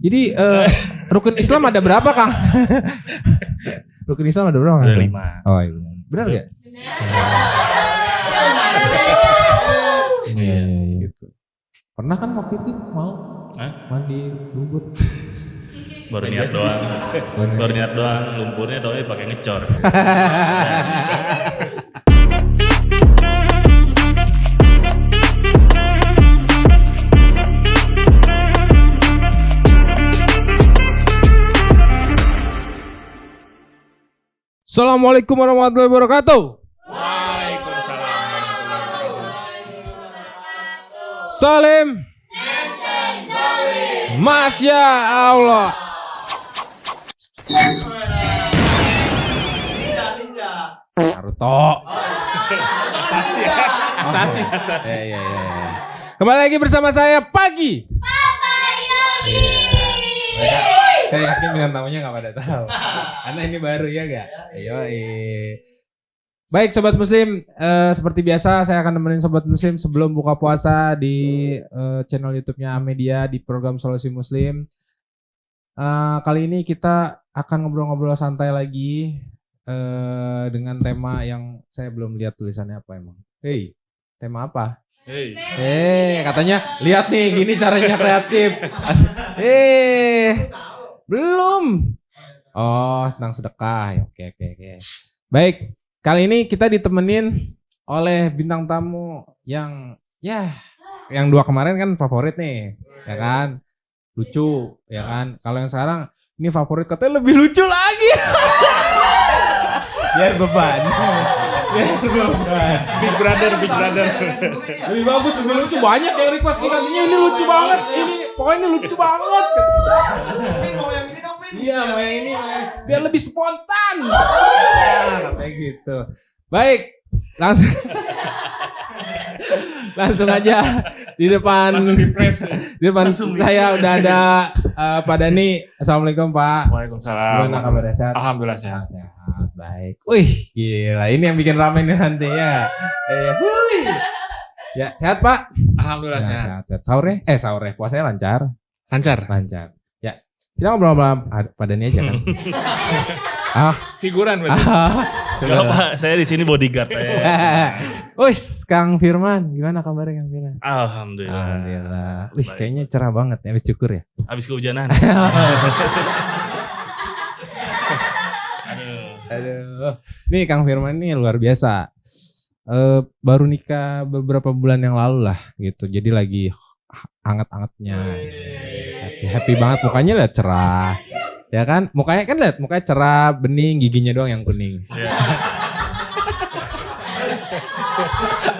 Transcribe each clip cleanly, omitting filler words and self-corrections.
Jadi rukun Islam ada berapa, Kang? Rukun Islam ada berapa? Ada 5. Oh iya. Benar gak? Iya. Gitu. Pernah kan waktu itu mau mandi lumpur? Baru niat doang. Baru niat doang. Lumpurnya doang pakai ngecor. Assalamualaikum warahmatullahi wabarakatuh. Waalaikumsalam warahmatullahi wabarakatuh. Salim. Masya Allah. Naruto. Asasi. Iya. Kembali lagi bersama saya Pagi. Saya yakin dengan tamunya gak pada tahu. Karena ini baru ya gak? Baik Sobat Muslim, seperti biasa saya akan nemenin Sobat Muslim sebelum buka puasa di channel YouTube-nya Amedia di program Solusi Muslim. Kali ini kita akan ngobrol-ngobrol santai lagi dengan tema yang saya belum lihat tulisannya apa emang. Hey, tema apa? Katanya lihat nih gini caranya kreatif. Belum. Oh, tentang sedekah. Oke. Baik, kali ini kita ditemenin oleh bintang tamu yang dua kemarin kan favorit nih, ya kan? Lucu, ya kan? Kalau yang sekarang ini favorit katanya lebih lucu lagi. Biar beban. Big brother. Lebih bagus, lebih lucu. Banyak yang request nih katanya ini lucu banget. Pokoknya ini lucu banget. Mau yang ini dong, Min. Iya, mau yang ini. Biar lebih spontan. Ya, katanya gitu. Baik, langsung aja di depan saya udah ada Pak Dhani. Assalamualaikum Pak. Waalaikumsalam. Gimana kabarnya, sehat? Alhamdulillah sehat. Baik. Wih, gila. Ini yang bikin ramai nih nanti ya. Ya, sehat Pak? Alhamdulillah sehat. Sahur ya? Puasanya lancar? Lancar. Ya. Kita ngobrol-ngobrol Pak Dhani aja kan. Figuran berarti. Enggak Pak, saya di sini bodyguard ya. Wis, Kang Firman, gimana kabarnya Kang Firman? Alhamdulillah. Wih, kayaknya cerah banget ya, habis cukur ya. Habis kehujanan. Aduh. Nih Kang Firman ini luar biasa. Baru nikah beberapa bulan yang lalu lah gitu. Jadi lagi anget-angetnya. Happy banget, mukanya lihat cerah. Ya kan? Mukanya cerah, bening, giginya doang yang kuning. Yeah.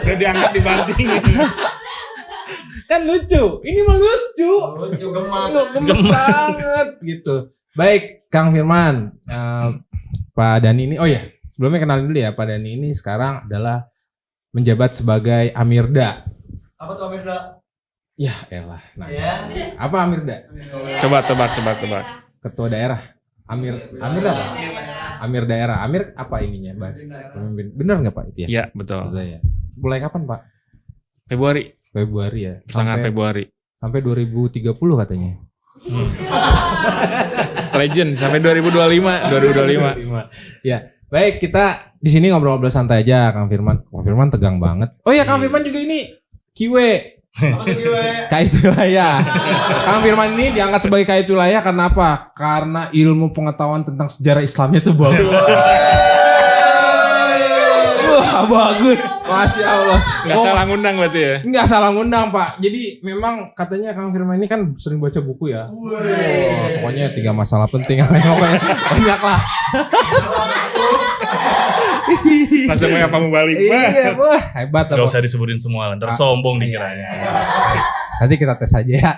Udah diangkat dibanting. Kan lucu. Ini mah lucu. Lucu, gemas. Gemes banget gitu. Baik, Kang Firman. Pak Dhani ini, sebelumnya kenalin dulu ya. Pak Dhani ini sekarang adalah menjabat sebagai Amirda. Apa tuh Amirda? Ya elah. Nah, Ya. apa Amirda? Coba tebak. Ketua daerah. Amir apa? Amir daerah. Amir apa ininya, Bas? Pemimpin. Benar nggak Pak itu ya? Iya, betul. Betul ya. Mulai kapan Pak? Februari ya. Pertengahan Februari. Sampai 2030 katanya. Legend sampai 2025. Ya, baik kita di sini ngobrol-ngobrol santai aja Kang Firman. Kang Firman tegang banget. Oh ya Kang Firman juga ini kiwe. Apa tuh gue? Kait wilayah. Kang Firman ini diangkat sebagai kait wilayah karena apa? Karena ilmu pengetahuan tentang sejarah Islamnya tuh bagus. Wah, bagus. Masya Allah. Nggak salah ngundang berarti ya? Nggak salah ngundang Pak. Jadi memang katanya Kang Firman ini kan sering baca buku ya. Pokoknya 3 masalah penting. Pokoknya banyak lah. Langsung apa mau balik? Iya, wah hebat. Gak usah disebutin semua, ntar sombong dikiranya. Nanti kita tes aja ya.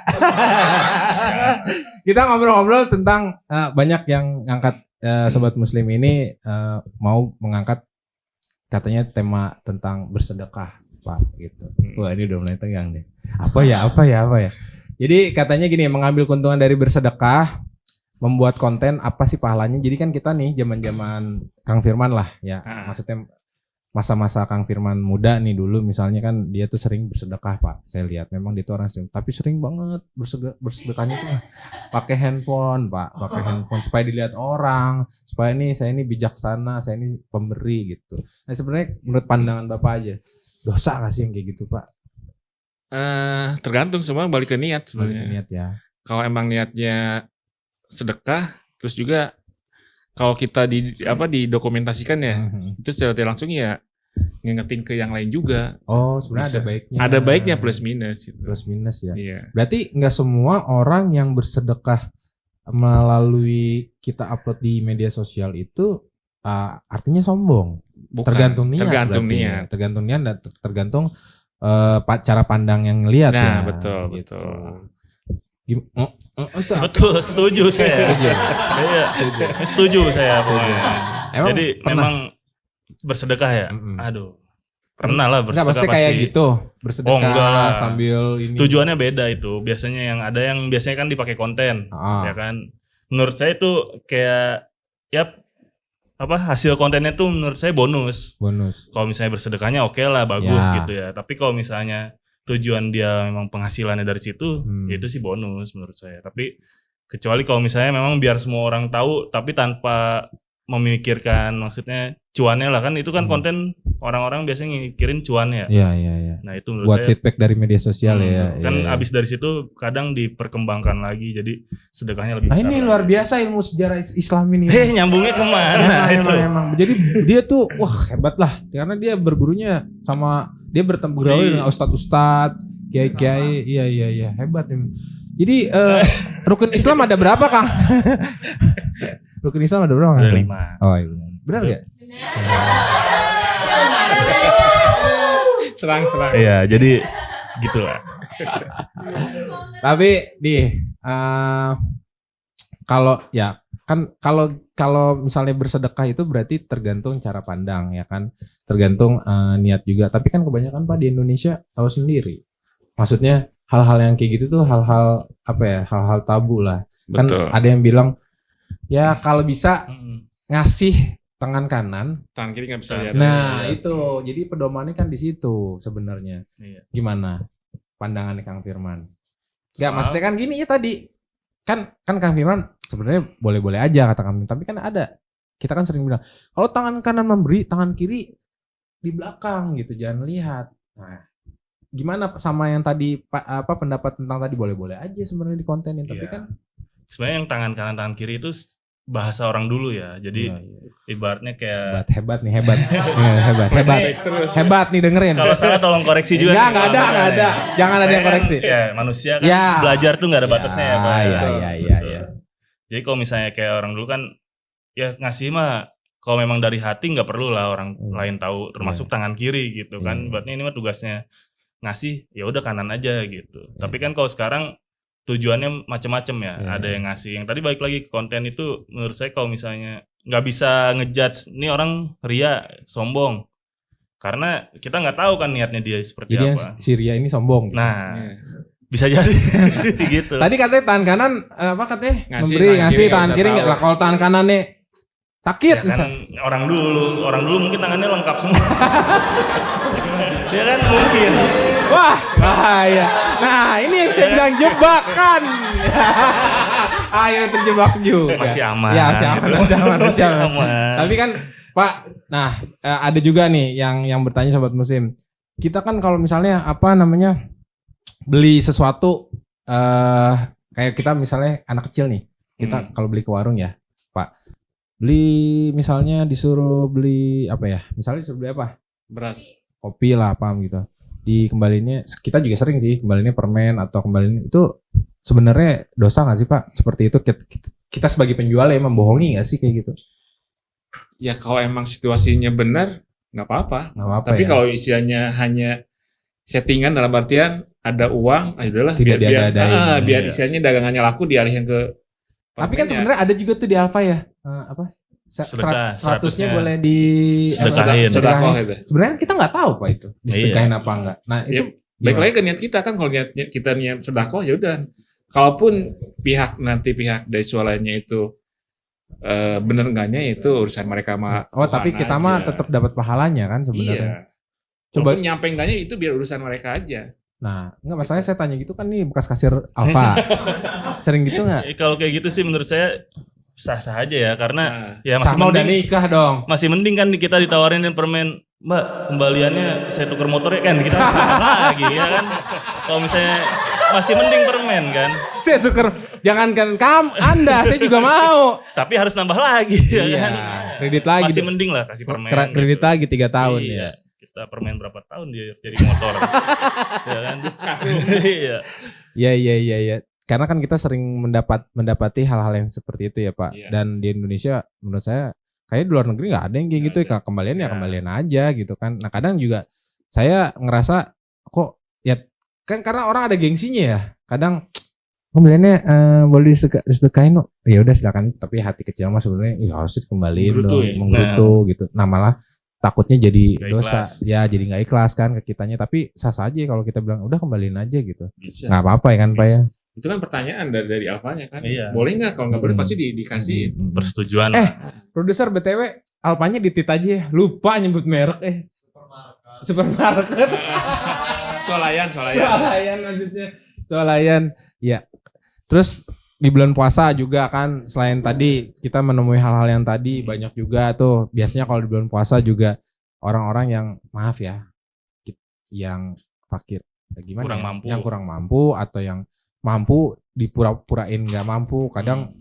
Kita ngobrol-ngobrol tentang banyak yang ngangkat Sobat Muslim ini mau mengangkat katanya tema tentang bersedekah Pak gitu. Wah ini udah mulai tegang deh. Apa ya? Jadi katanya gini, mengambil keuntungan dari bersedekah, membuat konten apa sih pahalanya. Jadi kan kita nih zaman-zaman Kang Firman lah ya. Maksudnya masa-masa Kang Firman muda nih dulu misalnya kan dia tuh sering bersedekah Pak. Saya lihat memang dia tuh orang sering, tapi sering banget bersedekahnya tuh pakai handphone Pak, pakai handphone supaya dilihat orang, supaya saya ini bijaksana, saya ini pemberi gitu. Nah sebenarnya menurut pandangan Bapak aja, dosa nggak sih yang kayak gitu Pak? Tergantung, semua balik ke niat sebenarnya. Niat ya. Kalau emang niatnya sedekah, terus juga kalau kita didokumentasikan ya, itu secara tidak langsung ya ngingetin ke yang lain juga. Oh, sebenarnya Bisa. ada baiknya. Ada baiknya plus minus gitu. Plus minus ya. Iya. Berarti nggak semua orang yang bersedekah melalui kita upload di media sosial itu artinya sombong. Bukan. Tergantung niat. Tergantung berarti niat. ya. Tergantung niat dan tergantung cara pandang yang lihat Nah, ya. betul, Gitu. Betul, setuju saya. Iya, setuju saya pokoknya. Emang Jadi pernah? memang bersedekah ya. Aduh, pernah lah Enggak, bersedekah pasti pasti. kayak gitu. Bersedekah enggak lah. sambil ini. Tujuannya beda itu. Biasanya yang ada yang biasanya kan dipakai konten, ya kan. Menurut saya itu kayak ya hasil kontennya tuh menurut saya bonus. Kalau misalnya bersedekahnya oke lah, bagus Ya. gitu ya. Tapi kalau misalnya tujuan dia memang penghasilannya dari situ, ya itu sih bonus menurut saya. Tapi kecuali kalau misalnya memang biar semua orang tahu, tapi tanpa memikirkan maksudnya cuannya lah, kan itu kan konten orang-orang biasanya mikirin cuannya. Iya. Nah itu menurut Buat saya feedback dari media sosial ya. kan Iya. abis dari situ kadang diperkembangkan lagi, jadi sedekahnya lebih Nah besar. ini luar biasa ilmu sejarah Islam ini. Nyambungnya kemana itu? Emang. Jadi dia tuh wah hebat lah karena dia bergurunya sama dia bergaul dengan ustadz-ustadz, kiai-kiai. Iya hebat ini. Jadi rukun Islam ada berapa Kang? Rukun Islam ada berapa? Ada Kang? 5. Oh iya. Benar nggak? Serang. Iya, jadi gitulah. Tapi kalau ya kan kalau misalnya bersedekah itu berarti tergantung cara pandang ya kan, tergantung niat juga. Tapi kan kebanyakan Pak di Indonesia tahu sendiri. Maksudnya hal-hal yang kayak gitu tuh hal-hal hal-hal tabu lah. Kan Betul. ada yang bilang ya kalau bisa ngasih tangan kanan, Tangan kiri nggak bisa lihat. nah itu jadi pedomannya kan di situ sebenarnya. Iya. Gimana pandangannya Kang Firman? Enggak, Soal- maksudnya kan gini ya tadi. Kan Kang Firman sebenarnya boleh-boleh aja kata kami, tapi kan ada kita kan sering bilang kalau tangan kanan memberi, tangan kiri di belakang gitu, jangan lihat. Nah, gimana sama yang tadi pendapat tentang tadi boleh-boleh aja sebenarnya di kontenin, tapi Iya. kan Sebenarnya yang tangan kanan tangan kiri itu bahasa orang dulu ya. Jadi ibaratnya kayak hebat nih hebat. hebat. terus. Hebat nih dengerin. Kalau salah tolong koreksi juga. Enggak, sih, enggak kalau ada, benar enggak ada. ya. Jangan ada Saya yang kan, koreksi. Ya, manusia kan Ya. belajar tuh enggak ada batasnya ya, Pak. Iya. Jadi kalau misalnya kayak orang dulu kan ya ngasih mah kalau memang dari hati nggak perlu lah orang lain tahu, termasuk tangan kiri gitu kan. Berarti ini mah tugasnya ngasih ya udah kanan aja gitu. Tapi kan kalau sekarang tujuannya macam-macam ya. Ada yang ngasih. Yang tadi balik lagi ke konten itu menurut saya kalau misalnya nggak bisa ngejudge ini orang ria, sombong. Karena kita nggak tahu kan niatnya dia seperti Jadi yang apa. Syria ini sombong. Nah, bisa jadi gitu. Tadi katanya tangan kanan katanya Ngasih, memberi tangan ngasih kiri tangan nggak kiri usah enggak tahu. lah kalau tangan kanannya sakit Ya kan orang dulu mungkin tangannya lengkap semua. Dia kan mungkin. Wah, bahaya. Nah, ini yang saya bilang jebakan. Ayo terjebak juga. Masih aman. Ya, masih aman, gitu. masih aman. aman. Tapi kan Pak, nah ada juga nih yang bertanya sobat musim. Kita kan kalau misalnya beli sesuatu kayak kita misalnya anak kecil nih. Kita kalau beli ke warung ya, Pak. Beli misalnya disuruh beli Misalnya disuruh beli apa? Beras. Kopi lah apa gitu. Dikembalinnya kita juga sering sih kembalinnya permen atau kembaliin itu sebenarnya dosa nggak sih Pak? Seperti itu kita sebagai penjual ya membohongi nggak sih kayak gitu? Ya kalau emang situasinya benar nggak apa-apa. Nggak apa-apa. Tapi ya? kalau isiannya hanya settingan dalam artian ada uang, adalah Tidak diada-adain. biar Iya. isiannya dagangannya laku dialihin ke. Tapi kan permennya. sebenarnya ada juga tuh di Alfa ya Sedekah, 100-nya 100-nya boleh di sedekahin. Sedekah gitu. Sebenarnya kita nggak tahu Pak itu disedekahin apa enggak. Nah itu Baik gimana? lagi ke niat kita kan, kalau kita niat sedekah ya udah. Kalaupun pihak dari swalainya itu bener enggaknya itu urusan mereka sama Oh, tapi Tuhan kita mah aja. tetap dapat pahalanya kan sebenarnya. Iya. Coba- Coba nyampe enggaknya itu biar urusan mereka aja. Nah, enggak masalahnya saya tanya gitu kan nih bekas kasir Alfa. Sering gitu enggak? Kalau kayak gitu sih menurut saya sah-sah aja ya, karena Nah, ya masih Sama udah mending, nikah dong. masih mending kan kita ditawarin permen, Mbak kembaliannya saya tukar motornya kan kita harus tambah lagi ya kan. Kalau misalnya masih mending permen kan, Saya tuker, jangankan Anda, saya juga mau. tapi harus nambah lagi ya Iya, kan. kredit lagi. Masih mending lah kasih permen. Kredit gitu. lagi 3 tahun Iya. ya. Kita permen berapa tahun dia jadi motor. Ya kan. Iya. Iya. Karena kan kita sering mendapati hal-hal yang seperti itu ya Pak. Iya. Dan di Indonesia menurut saya kayaknya di luar negeri nggak ada yang kayak gitu ya. Kembalian ya Ya. kembalian aja gitu kan. Nah kadang juga saya ngerasa kok ya kan karena orang ada gengsinya ya. Kadang kembaliannya boleh disedekain, ya udah silakan. Tapi hati kecil mah sebenarnya ya harus dikembaliin Menggerutu dong, ya? menggerutu gitu. Nah malah takutnya jadi Nggak dosa, ikhlas. ya jadi nggak ikhlas kan ke kitanya. Tapi sah saja kalau kita bilang udah kembaliin aja gitu, bisa. nggak apa-apa ya kan Pak ya. Itu kan pertanyaan dari Alfanya kan. Iya. Boleh nggak? Kalau nggak boleh Hmm. pasti dikasih. Persetujuan. Produser BTW Alpanya ditit aja ya, lupa nyebut merek supermarket. Swalayan. Swalayan maksudnya. Swalayan. Ya. Terus di bulan puasa juga kan selain tadi kita menemui hal-hal yang tadi banyak juga tuh biasanya kalau di bulan puasa juga orang-orang yang maaf ya yang fakir gimana Kurang ya? mampu. Yang kurang mampu atau yang mampu dipura-purain nggak mampu kadang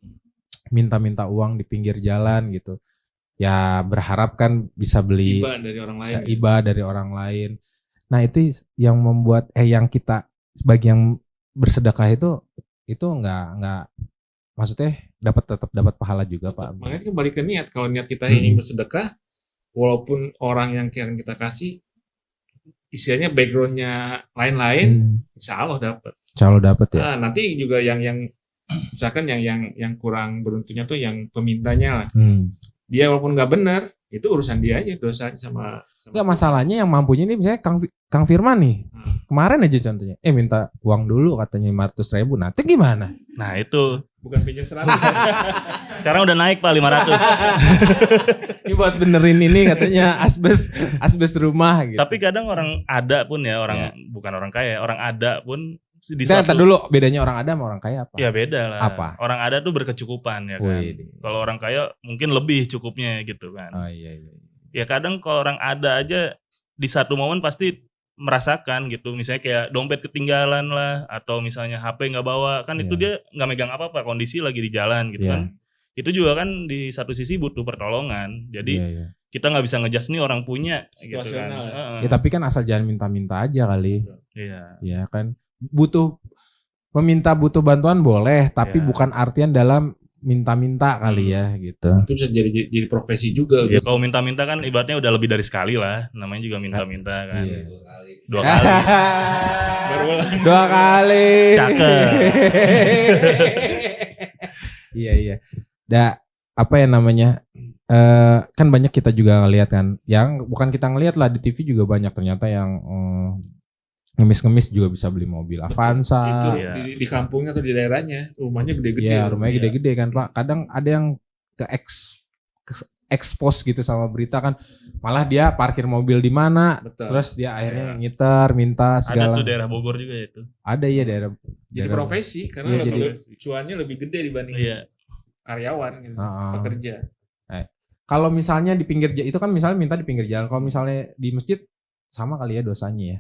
minta-minta uang di pinggir jalan gitu ya berharap kan bisa beli Iba dari orang lain. iba dari orang lain. Nah itu yang membuat yang kita sebagai yang bersedekah itu nggak maksudnya tetap dapat pahala juga Pak. Makanya kembali ke niat. Kalau niat kita Hmm. ingin bersedekah, walaupun orang yang kita kasih, istilahnya backgroundnya lain-lain, insya Allah dapat. Kalau dapat ya. Nah, nanti juga yang misalkan yang kurang beruntungnya tuh yang pemintanya lah. Dia walaupun nggak benar, itu urusan dia aja dosanya sama Enggak masalahnya yang mampunya ini misalnya Kang Firman nih. Kemarin aja contohnya. Minta uang dulu katanya 500.000. Nanti gimana? Nah itu bukan pinjam 100. sekarang udah naik Pak 500. Ini buat benerin ini katanya asbes rumah gitu. Tapi kadang orang ada pun ya, bukan orang kaya, orang ada pun di suatu dulu bedanya orang ada sama orang kaya apa? ya beda lah. Apa? Orang ada tuh berkecukupan ya kan. Wih. Kalau orang kaya mungkin lebih cukupnya gitu kan. Oh iya. Ya kadang kalau orang ada aja di satu momen pasti merasakan gitu. Misalnya kayak dompet ketinggalan lah atau misalnya HP nggak bawa kan itu dia nggak megang apa-apa, kondisi lagi di jalan gitu kan. Itu juga kan di satu sisi butuh pertolongan. Jadi kita nggak bisa ngejudge nih orang punya gitu kan. Situasional Ya tapi kan asal jangan minta-minta aja kali. Iya. Ya kan butuh bantuan boleh tapi bukan artian dalam minta-minta kali ya gitu. Itu bisa jadi profesi juga. Ya kalau minta-minta kan ibaratnya udah lebih dari sekali lah. Namanya juga minta-minta kan. Iya. 2 kali. Berulang. 2 kali. Cakep. Iya. Apa ya namanya? Kan banyak kita juga ngelihat kan. Yang bukan kita ngelihat lah di TV juga banyak ternyata yang ngemis-ngemis juga bisa beli mobil Avanza. Itu Iya. di kampungnya atau di daerahnya rumahnya gede-gede. Iya, rumahnya gede-gede kan Pak. Kadang ada yang expose gitu sama berita kan. Malah dia parkir mobil di mana, Betul. terus dia akhirnya ngiter, minta Ada segala. tuh daerah Bogor juga itu. Ada ya daerah. Jadi profesi karena Iya, cuannya lebih gede dibanding Iya. karyawan gitu, Heeh. pekerja. Kalau misalnya di pinggir jalan itu kan misalnya minta di pinggir jalan. Kalau misalnya di masjid sama kali ya dosanya ya.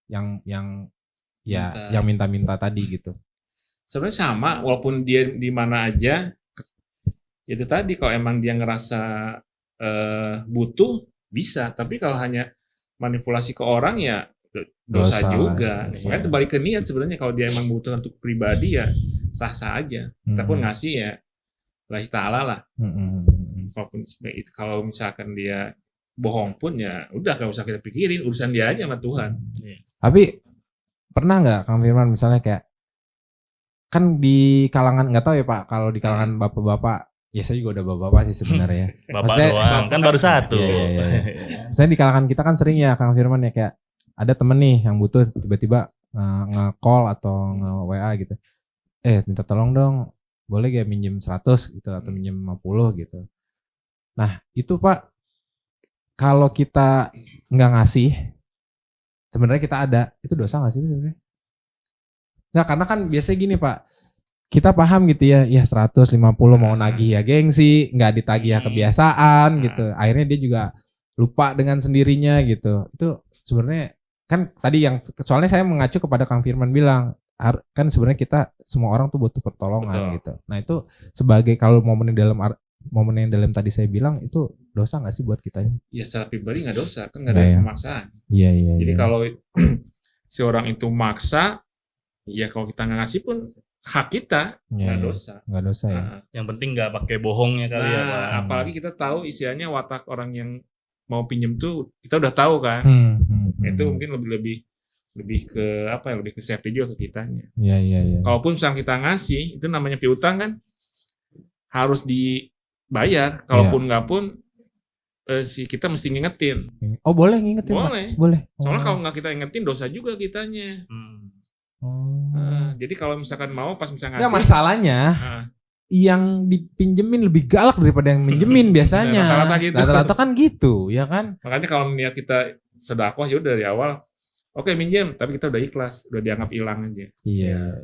Yang minta-minta tadi gitu. Sebenarnya sama walaupun dia di mana aja. Itu tadi kalau emang dia ngerasa butuh bisa, tapi kalau hanya manipulasi ke orang ya dosa Dosa juga. lah, Makanya iya. itu balik ke niat sebenarnya kalau dia emang butuh untuk pribadi ya sah-sah aja. Kita pun ngasih ya lillahi ta'ala lah. Kalau misalkan dia bohong pun ya udah gak usah kita pikirin, urusan dia aja sama Tuhan. Tapi pernah nggak Kang Firman misalnya kayak kan di kalangan nggak tahu ya Pak kalau di kalangan bapak-bapak ya saya juga udah bapak-bapak sih sebenarnya. Bapak Maksudnya- doang kan baru satu. Iya. Misalnya di kalangan kita kan sering ya Kang Firman ya kayak ada temen nih yang butuh tiba-tiba nge-call atau nge-WA gitu. Minta tolong dong boleh gak minjem 100 gitu atau minjem 50 gitu. Nah itu Pak, kalau kita nggak ngasih, sebenarnya kita ada, itu dosa nggak sih sebenarnya? Nah karena kan biasanya gini Pak, kita paham gitu ya 150 mau nagih ya gengsi, nggak ditagih ya kebiasaan gitu. Akhirnya dia juga lupa dengan sendirinya gitu. Itu sebenarnya kan tadi yang soalnya saya mengacu kepada Kang Firman bilang, kan sebenarnya kita semua orang tuh butuh pertolongan gitu. Nah itu sebagai kalau momen yang dalam tadi saya bilang itu dosa nggak sih buat kitanya? Ya secara pribadi nggak dosa, kan nggak ada pemaksaan. Iya. Jadi kalau si orang itu maksa, ya kalau kita nggak ngasih pun hak kita nggak dosa. Nggak dosa ya. Yang penting nggak pakai bohongnya kali ya Pak. Apalagi kita tahu istilahnya watak orang yang mau pinjem tuh kita udah tahu kan. Itu mungkin lebih ke apa ya, lebih ke safety juga ke kitanya. Iya. Kalaupun misalnya kita ngasih, itu namanya piutang kan harus dibayar. Kalaupun nggak pun si kita mesti ngingetin. Oh boleh ngingetin? Boleh. Soalnya kalau nggak kita ingetin dosa juga kitanya. Jadi kalau misalkan mau pas misalnya ngasih. Nggak masalahnya. Yang dipinjemin lebih galak daripada yang minjemin biasanya. Rata-rata gitu. Rata-rata kan gitu, ya kan? Makanya kalau niat kita sedekah ya udah dari awal. Oke minjem, tapi kita udah ikhlas, udah dianggap hilang aja. Iya.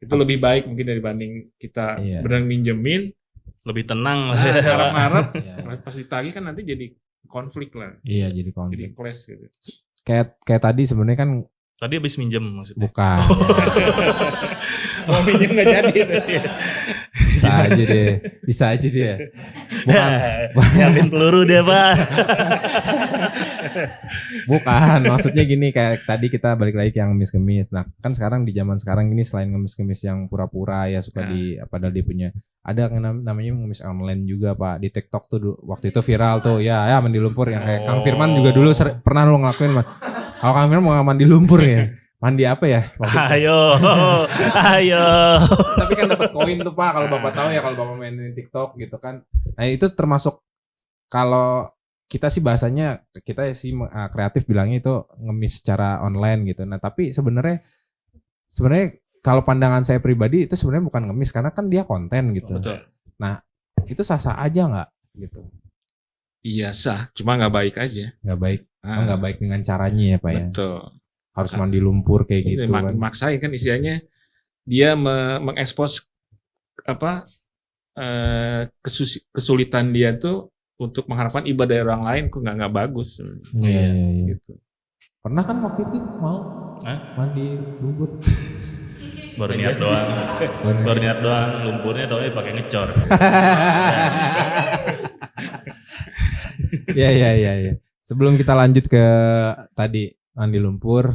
Itu lebih baik mungkin dibanding kita benar minjemin, lebih tenang. Harap-harap pas ditagih kan nanti jadi konflik lah. Iya, jadi konflik. Jadi clash gitu. Kayak tadi sebenarnya kan tadi habis minjem maksudnya. Bukan. Mau minjem nggak jadi. Bisa aja dia. Bukan. Nyiapin peluru dia Pak. Bukan, maksudnya gini kayak tadi kita balik lagi ke yang ngemis-ngemis. Nah, kan sekarang di zaman sekarang ini selain ngemis-ngemis yang pura-pura ya suka padahal dia punya ada namanya ngemis online juga Pak. Di TikTok tuh waktu itu viral tuh ya mandi lumpur yang kayak Kang Firman juga dulu pernah lu ngelakuin. Kalau Kang Firman mau mandi lumpur ya. Mandi apa ya? Ayo. Tapi kan dapat koin tuh Pak kalau Bapak tahu ya kalau Bapak main di TikTok gitu kan. Nah, itu termasuk kalau kita sih bahasanya kita sih kreatif bilangnya itu ngemis secara online gitu. Nah, tapi sebenarnya kalau pandangan saya pribadi itu sebenarnya bukan ngemis karena kan dia konten gitu. Betul. Nah, itu sah-sah aja nggak gitu? Iya sah, cuma nggak baik aja. Nggak baik. Nggak baik dengan caranya ya Pak ya. Betul. Harus mandi lumpur kayak gitu kan. Maksain kan istilahnya dia mengekspos apa kesulitan dia tuh untuk mengharapkan ibadah dari orang lain kok nggak bagus. Iya. Gitu. Pernah kan waktu itu mau mandi lumpur. Baru niat doang. Lumpurnya doang pakai ngecor. Iya. Sebelum kita lanjut ke tadi mandi lumpur,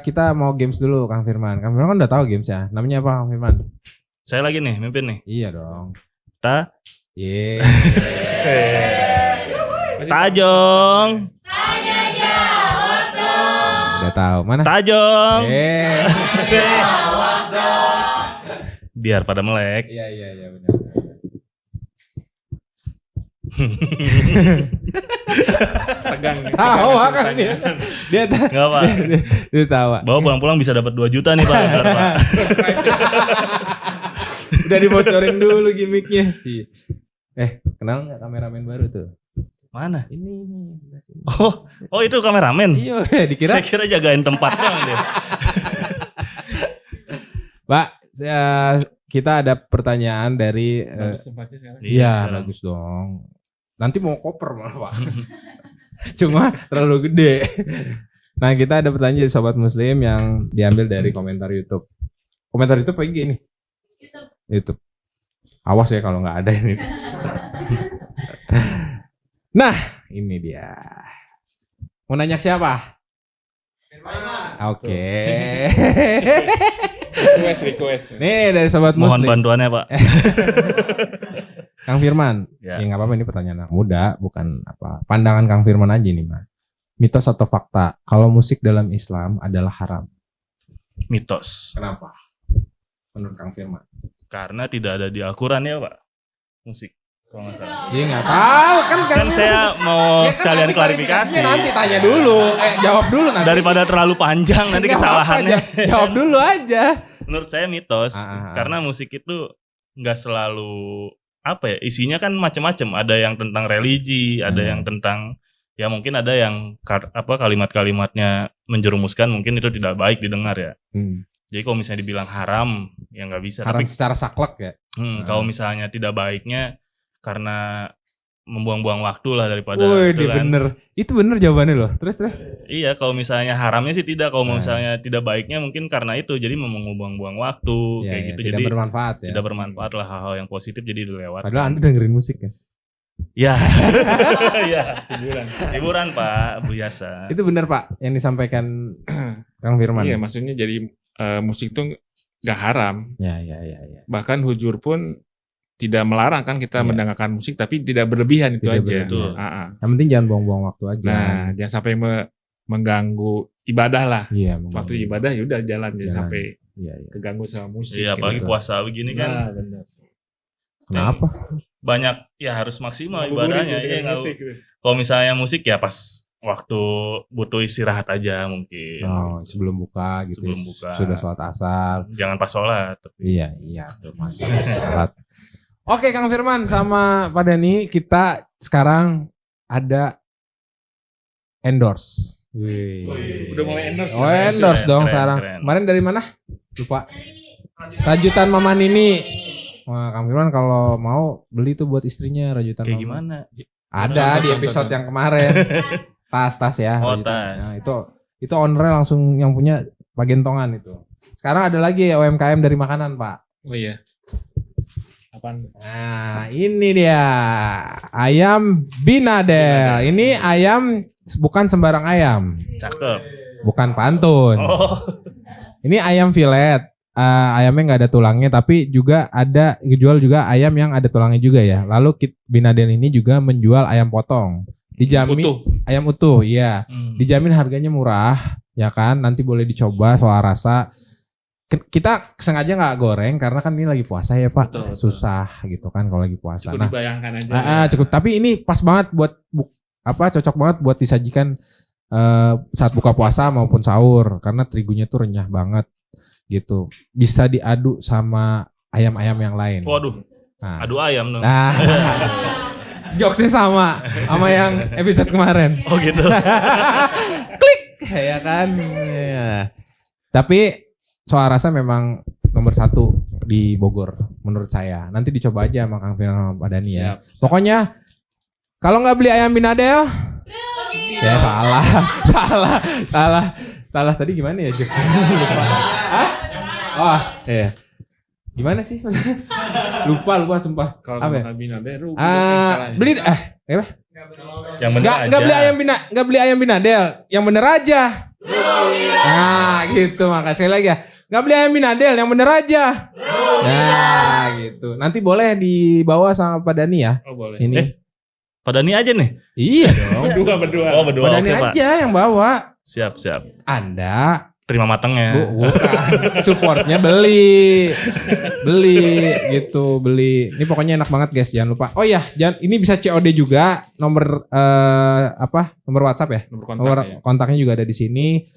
kita mau games dulu Kang Firman. Kang Firman kan udah tahu games ya. Namanya apa Kang Firman? Saya lagi nih mimpin nih. Iya dong. Tajong. Tanya jawab dong. Udah tahu. Mana? Tajong. Jawab dong. Biar pada melek. Iya benar. Tegang. Tahu kan dia. Enggak Pak. Dia tahu. Bawa pulang-pulang bisa dapat 2 juta nih Pak. Udah dibocorin dulu gimmicknya. Kenal nggak kameramen baru tuh? Mana? Ini. Oh itu kameramen. Iya, dikira. Saya kira jagain tempatnya dia. Pak, kita ada pertanyaan dari iya, bagus dong. Nanti mau koper malah Pak. Cuma terlalu gede. Nah, kita ada pertanyaan dari Sobat Muslim yang diambil dari komentar YouTube. Komentar YouTube kayak gini. YouTube. Awas ya kalau nggak ada ini. Nah, ini dia. Mau nanya siapa? Oke. Request. Nih dari Sobat Mohon Muslim. bantuannya Pak. Kang Firman, ya nggak apa-apa ini pertanyaan anak muda, bukan apa. Pandangan Kang Firman aja nih, Mas. Mitos atau fakta, kalau musik dalam Islam adalah haram? Mitos. Kenapa? Menurut Kang Firman? Karena tidak ada di Al-Quran ya Pak. Musik. Kalau nggak salah. Dia nggak tahu Kan saya mau sekalian klarifikasi. Nanti tanya dulu, jawab dulu nanti. Daripada terlalu panjang nanti Nggak apa-apa, kesalahannya. Jawab dulu aja. menurut saya mitos. Karena musik itu nggak selalu apa ya, isinya kan macam-macam. Ada yang tentang religi, ada yang tentang ya mungkin ada yang kalimat-kalimatnya menjerumuskan, mungkin itu tidak baik didengar ya. Jadi kalau misalnya dibilang haram, ya nggak bisa. Haram Tapi secara saklek ya. kalau misalnya tidak baiknya karena membuang-buang waktu lah daripada Woi, itu kan. bener. Itu bener jawabannya loh. Terus. Iya, kalau misalnya haramnya sih tidak. Kalau misalnya tidak baiknya mungkin karena itu. Jadi membuang-buang waktu kayak gitu. Tidak Jadi bermanfaat ya. tidak bermanfaat lah, hal-hal yang positif jadi dilewat. Padahal Anda dengerin musik kan. Ya. Ya, hiburan Pak, biasa. Itu benar Pak yang disampaikan Kang Firman. Iya, maksudnya jadi musik tuh nggak haram. Ya. Bahkan Hujur pun tidak melarang kan kita mendengarkan musik, tapi tidak berlebihan itu Tidak aja. berlebihan. Yang penting jangan buang-buang waktu aja. Nah, jangan sampai mengganggu ibadah lah. Iya, Waktu ibadah ya udah jalan, jangan sampai keganggu sama musik. Iya, apalagi gitu. puasa begini kan. Nah, benar. Kenapa? Banyak ya harus maksimal Ngabuburit ibadahnya. dengan Iya, musik gitu. kalau misalnya musik ya pas waktu butuh istirahat aja mungkin. Oh, sebelum buka gitu. Sebelum buka. Sudah sholat asar. Jangan pas sholat. Iya, tuh masih sholat. Oke, Kang Firman sama Pak Dani, kita sekarang ada endorse. Udah mulai endorse. Oh, ya? endorse Keren, dong keren, sekarang. keren. Kemarin dari mana? Lupa. Rajutan Mama Nini. Wah, Kang Firman kalau mau beli tuh buat istrinya rajutan Kayak Mama. gimana? Ada di episode yang kemarin. Tas ya. Oh, rajutan. tas. Nah, itu ownernya langsung yang punya Pak Gentongan itu. Sekarang ada lagi UMKM dari makanan, Pak. Oh iya. Apaan? Nah, ini dia ayam Binadel. Ini ayam bukan sembarang ayam, Cakep. bukan pantun. Oh. Ini ayam filet. Ayamnya nggak ada tulangnya, tapi juga ada dijual juga ayam yang ada tulangnya juga ya. Lalu Binadel ini juga menjual ayam potong. Dijamin Utuh. ayam utuh, iya. Dijamin harganya murah, ya kan? Nanti boleh dicoba soal rasa. Kita sengaja nggak goreng karena kan ini lagi puasa ya Pak. Betul. Susah gitu kan kalau lagi puasa. Cukup Nah, dibayangkan aja. cukup. Tapi ini pas banget buat cocok banget buat disajikan saat buka puasa maupun sahur karena terigunya tuh renyah banget gitu. Bisa diadu sama ayam-ayam yang lain. Waduh, Nah. adu ayam dong. Nah. Jokesnya sama yang episode kemarin. Oh gitu. Klik, ya kan. Ya. Tapi soal rasa memang nomor 1 di Bogor menurut saya. Nanti dicoba aja sama Kang Firman sama Pak Dani ya. Siap. Pokoknya kalau nggak beli ayam Binadel, ya salah. Tadi gimana ya jokesnya? Hah? Oh, iya. Gimana sih? lupa sumpah. Kalau Apa ya? makan Binadel, Beli Yang bener aja. Nggak beli ayam Binadel, yang bener aja. Nah, gitu makanya sekali lagi ya. Nggak beli ayam Binadel, yang bener aja. Nah, gitu. Nanti boleh dibawa sama Pak Dani ya. Oh boleh. Ini. Pak Dani aja nih. Iya dong. Berdua. Oh berdua. Pak Dani Oke, Pak. aja yang bawa. Siap. Anda Terima matangnya. bukan supportnya beli gitu. Ini pokoknya enak banget guys, jangan lupa. Oh iya, ini bisa COD juga. Nomor nomor WhatsApp ya. Nomor Nomor kontak ya. kontaknya juga ada di sini.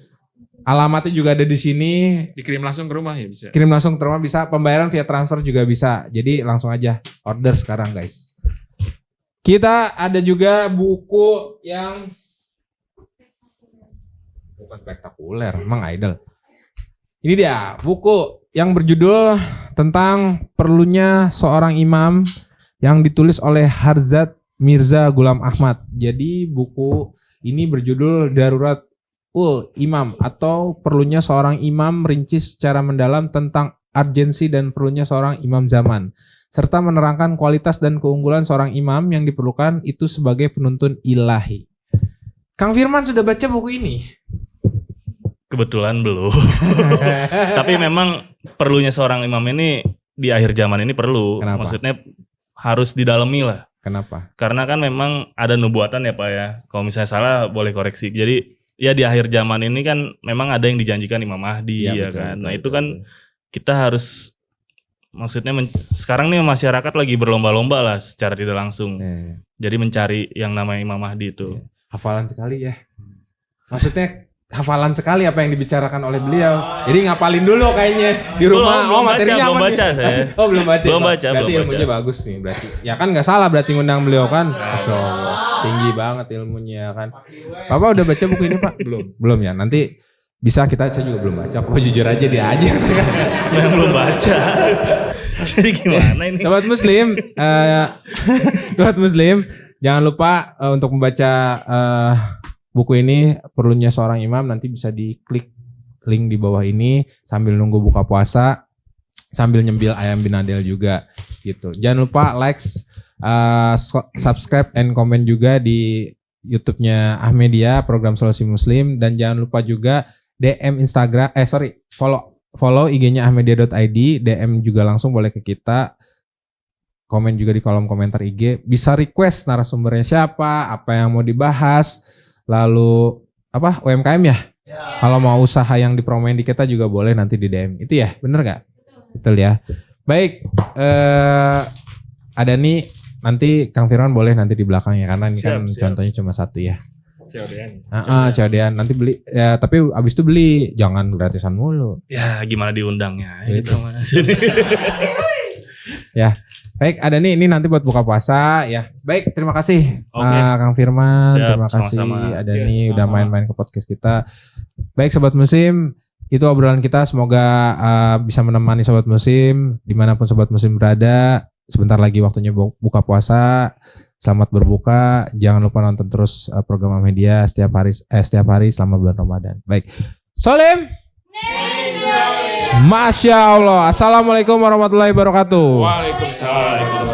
Alamatnya juga ada di sini. Dikirim langsung ke rumah ya bisa. Kirim langsung ke rumah bisa. Pembayaran via transfer juga bisa. Jadi langsung aja order sekarang guys. Kita ada juga buku yang bukan spektakuler, emang idol. Ini dia buku yang berjudul tentang perlunya seorang imam yang ditulis oleh Harzat Mirza Ghulam Ahmad. Jadi buku ini berjudul Darurat Imam atau perlunya seorang imam merinci secara mendalam tentang urgensi dan perlunya seorang imam zaman serta menerangkan kualitas dan keunggulan seorang imam yang diperlukan itu sebagai penuntun ilahi. Kang Firman sudah baca buku ini? Kebetulan belum. Tapi memang perlunya seorang imam ini di akhir zaman ini perlu. Kenapa? Maksudnya harus didalami lah. Kenapa? Karena kan memang ada nubuatan ya Pak ya. Kalau misalnya salah boleh koreksi. Jadi ya di akhir zaman ini kan memang ada yang dijanjikan Imam Mahdi ya betul, kan. betul, Nah itu betul, kan kita harus maksudnya sekarang nih masyarakat lagi berlomba-lomba lah secara tidak langsung. Nih, Jadi mencari yang namanya Imam Mahdi itu. hafalan sekali ya. Maksudnya hafalan sekali apa yang dibicarakan oleh beliau. Jadi ngapalin dulu kayaknya di rumah. Belum materinya belum apa baca nih? saya. Oh belum baca. Belum Pak. baca, Berarti belum ilmunya baca. bagus nih berarti. Ya kan nggak salah berarti ngundang beliau kan. Masya Allah. Tinggi banget ilmunya kan. Bapak udah baca buku ini Pak? Belum ya. Nanti bisa saya juga belum baca. Kok jujur aja dia aja. Yang belum baca. Jadi gimana ini? Sobat Muslim, Sobat Muslim, jangan lupa untuk membaca buku ini Perlunya Seorang Imam. Nanti bisa diklik link di bawah ini sambil nunggu buka puasa, sambil nyembil ayam binadel juga gitu. Jangan lupa like, subscribe, and comment juga di YouTube-nya Ahmedia Program Solusi Muslim, dan jangan lupa juga DM Instagram, follow IG-nya ahmedia.id, DM juga langsung boleh ke kita, komen juga di kolom komentar IG, bisa request narasumbernya siapa, apa yang mau dibahas, lalu apa UMKM ya? Kalau mau usaha yang dipromoin di kita juga boleh nanti di DM, itu ya, bener gak? Betul ya. Baik, ada nih nanti Kang Firman boleh nanti di belakangnya karena ini kan Siap. contohnya cuma satu ya. COD-an. COD-an nanti beli ya, tapi abis itu beli jangan gratisan mulu. Ya gimana diundangnya Gitu. gitu Mas. Ya. Baik, ada nih ini nanti buat buka puasa ya. Baik, terima kasih Oke. Kang Firman, Siap, terima kasih sama-sama. ada Ya, nih udah sama-sama. main-main ke podcast kita. Baik Sobat Muslim, itu obrolan kita, semoga bisa menemani Sobat Muslim dimanapun Sobat Muslim berada. Sebentar lagi waktunya buka puasa. Selamat berbuka. Jangan lupa nonton terus program Ahmedia setiap hari selama bulan Ramadan. Baik. Solim. Masya Allah. Assalamualaikum warahmatullahi wabarakatuh. Waalaikumsalam.